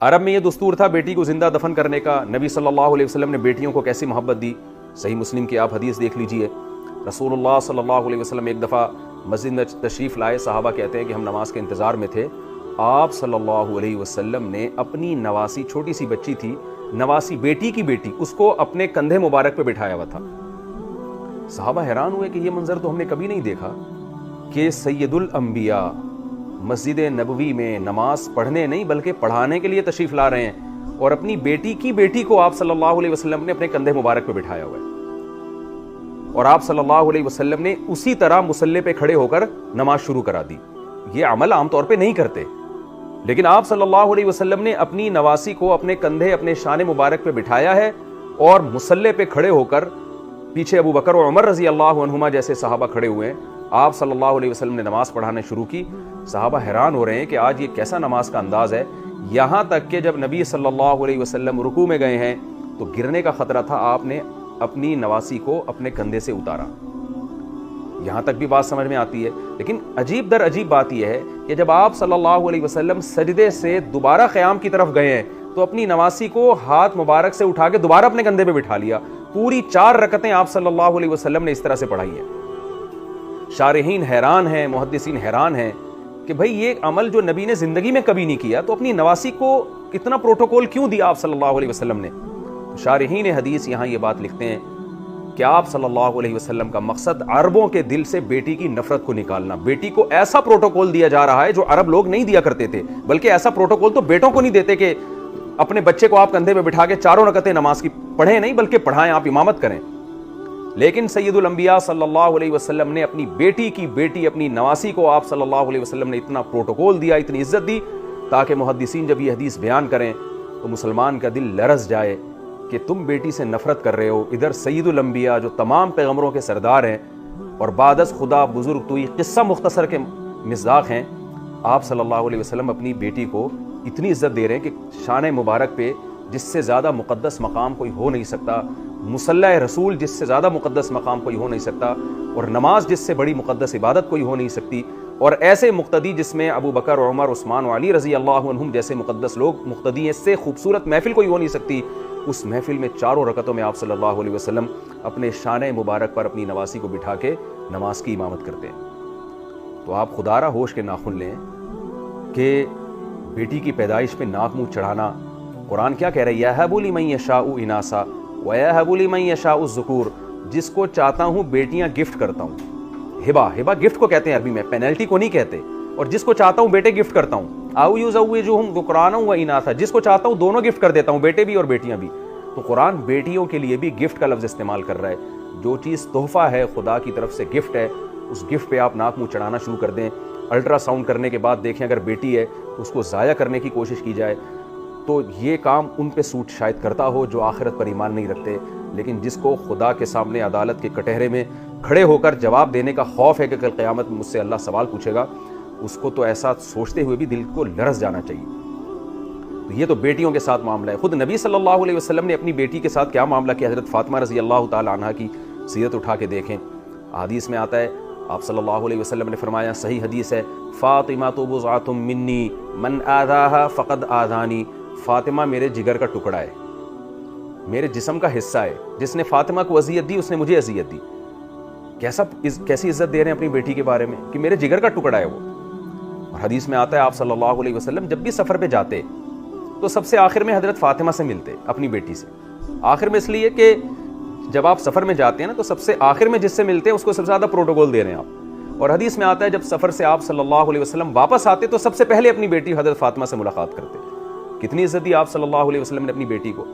عرب میں یہ دستور تھا بیٹی کو زندہ دفن کرنے کا. نبی صلی اللہ علیہ وسلم نے بیٹیوں کو کیسی محبت دی. صحیح مسلم کی آپ حدیث دیکھ لیجئے. رسول اللہ صلی اللہ علیہ وسلم ایک دفعہ مسجد میں تشریف لائے. صحابہ کہتے ہیں کہ ہم نماز کے انتظار میں تھے. آپ صلی اللہ علیہ وسلم نے اپنی نواسی, چھوٹی سی بچی تھی, نواسی بیٹی کی بیٹی, اس کو اپنے کندھے مبارک پہ بٹھایا ہوا تھا. صحابہ حیران ہوئے کہ یہ منظر تو ہم نے کبھی نہیں دیکھا کہ سید الانبیاء مسجد نبوی میں نماز پڑھنے نہیں بلکہ پڑھانے کے لیے تشریف لا رہے ہیں, اور اپنی بیٹی کی بیٹی کو آپ صلی اللہ علیہ وسلم نے اپنے کندھے مبارک پہ بٹھایا ہوا ہے. اور آپ صلی اللہ علیہ وسلم نے اسی طرح مصلی پہ کھڑے ہو کر نماز شروع کرا دی. یہ عمل عام طور پہ نہیں کرتے, لیکن آپ صلی اللہ علیہ وسلم نے اپنی نواسی کو اپنے کندھے, اپنے شان مبارک پہ بٹھایا ہے, اور مصلی پہ کھڑے ہو کر, پیچھے ابو بکر و عمر رضی اللہ عنہما جیسے صحابہ کھڑے ہوئے ہیں, آپ صلی اللہ علیہ وسلم نے نماز پڑھانا شروع کی. صحابہ حیران ہو رہے ہیں کہ آج یہ کیسا نماز کا انداز ہے. یہاں تک کہ جب نبی صلی اللہ علیہ وسلم رکوع میں گئے ہیں تو گرنے کا خطرہ تھا, آپ نے اپنی نواسی کو اپنے کندھے سے اتارا. یہاں تک بھی بات سمجھ میں آتی ہے. لیکن عجیب در عجیب بات یہ ہے کہ جب آپ صلی اللہ علیہ وسلم سجدے سے دوبارہ قیام کی طرف گئے ہیں تو اپنی نواسی کو ہاتھ مبارک سے اٹھا کے دوبارہ اپنے کندھے پہ بٹھا لیا. پوری 4 رکعتیں آپ صلی اللہ علیہ وسلم نے اس طرح سے پڑھائی ہیں. شارحین حیران ہیں, محدثین حیران ہیں کہ بھئی یہ عمل جو نبی نے زندگی میں کبھی نہیں کیا تو اپنی نواسی کو اتنا پروٹوکول کیوں دیا آپ صلی اللہ علیہ وسلم نے. شارحین حدیث یہاں یہ بات لکھتے ہیں کہ آپ صلی اللہ علیہ وسلم کا مقصد عربوں کے دل سے بیٹی کی نفرت کو نکالنا. بیٹی کو ایسا پروٹوکول دیا جا رہا ہے جو عرب لوگ نہیں دیا کرتے تھے, بلکہ ایسا پروٹوکول تو بیٹوں کو نہیں دیتے کہ اپنے بچے کو آپ کندھے پہ بٹھا کے 4 رکعتیں نماز کی پڑھیں نہیں بلکہ پڑھائیں, آپ امامت کریں. لیکن سید الانبیاء صلی اللہ علیہ وسلم نے اپنی بیٹی کی بیٹی, اپنی نواسی کو آپ صلی اللہ علیہ وسلم نے اتنا پروٹوکول دیا, اتنی عزت دی, تاکہ محدثین جب یہ حدیث بیان کریں تو مسلمان کا دل لرز جائے کہ تم بیٹی سے نفرت کر رہے ہو. ادھر سید الانبیاء جو تمام پیغمبروں کے سردار ہیں اور بعد از خدا بزرگ تو یہ قصہ مختصر کے مصداق ہیں, آپ صلی اللہ علیہ وسلم اپنی بیٹی کو اتنی عزت دے رہے ہیں کہ شان مبارک پہ جس سے زیادہ مقدس مقام کوئی ہو نہیں سکتا, مصلی رسول جس سے زیادہ مقدس مقام کوئی ہو نہیں سکتا, اور نماز جس سے بڑی مقدس عبادت کوئی ہو نہیں سکتی, اور ایسے مقتدی جس میں ابو بکر عمر عثمان و علی رضی اللہ عنہم جیسے مقدس لوگ مقتدی ہیں, اس سے خوبصورت محفل کوئی ہو نہیں سکتی. اس محفل میں 4 رکعتوں میں آپ صلی اللہ علیہ وسلم اپنے شان مبارک پر اپنی نواسی کو بٹھا کے نماز کی امامت کرتے ہیں. تو آپ خدا را ہوش کے ناخن لیں کہ بیٹی کی پیدائش پہ ناک منہ چڑھانا, قرآن کیا کہہ رہا ہے, یَهَبُ لِمَن يَشَاءُ إِنَاثًا وَيَهَبُ لِمَن يَشَاءُ الذُّكُورَ, جس کو چاہتا ہوں بیٹیاں گفٹ کرتا ہوں. ہبہ گفٹ کو کہتے ہیں عربی میں, پینلٹی کو نہیں کہتے. اور جس کو چاہتا ہوں بیٹے گفٹ کرتا ہوں. أَوْ يُزَوِّجُهُمْ ذُكْرَانًا وَإِنَاثًا, جس کو چاہتا ہوں دونوں گفٹ کر دیتا ہوں, بیٹے بھی اور بیٹیاں بھی. تو قرآن بیٹیوں کے لیے بھی گفٹ کا لفظ استعمال کر رہا ہے. جو چیز تحفہ ہے, خدا کی طرف سے گفٹ ہے, اس گفٹ پہ آپ ناک منہ چڑھانا شروع کر دیں. الٹرا ساؤنڈ کرنے کے بعد دیکھیں اگر بیٹی ہے تو اس کو ضائع کرنے کی کوشش کی جائے. تو یہ کام ان پہ سوٹ شاید کرتا ہو جو آخرت پر ایمان نہیں رکھتے, لیکن جس کو خدا کے سامنے عدالت کے کٹہرے میں کھڑے ہو کر جواب دینے کا خوف ہے کہ کل قیامت میں مجھ سے اللہ سوال پوچھے گا, اس کو تو ایسا سوچتے ہوئے بھی دل کو لرز جانا چاہیے. تو یہ تو بیٹیوں کے ساتھ معاملہ ہے. خود نبی صلی اللہ علیہ وسلم نے اپنی بیٹی کے ساتھ کیا معاملہ کیا, حضرت فاطمہ رضی اللہ تعالی عنہا کی سیرت اٹھا کے دیکھیں. حدیث میں آتا ہے, آپ صلی اللہ علیہ وسلم نے فرمایا, صحیح حدیث ہے, فاطمہ تو بضعۃ منی من آذاها فقد آذانی, فاطمہ میرے جگر کا ٹکڑا ہے, میرے جسم کا حصہ ہے. جس نے فاطمہ کو اذیت دی اس نے مجھے اذیت دی. کیسی عزت دے رہے ہیں اپنی بیٹی کے بارے میں کہ میرے جگر کا ٹکڑا ہے وہ. اور حدیث میں آتا ہے آپ صلی اللہ علیہ وسلم جب بھی سفر پہ جاتے تو سب سے آخر میں حضرت فاطمہ سے ملتے, اپنی بیٹی سے. آخر میں اس لیے کہ جب آپ سفر میں جاتے ہیں نا تو سب سے آخر میں جس سے ملتے ہیں اس کو سب سے زیادہ پروٹوکول دے رہے ہیں آپ. اور حدیث میں آتا ہے جب سفر سے آپ صلی اللہ علیہ وسلم واپس آتے تو سب سے پہلے اپنی بیٹی حضرت فاطمہ سے ملاقات کرتے. کتنی عزت دی آپ صلی اللہ علیہ وسلم نے اپنی بیٹی کو.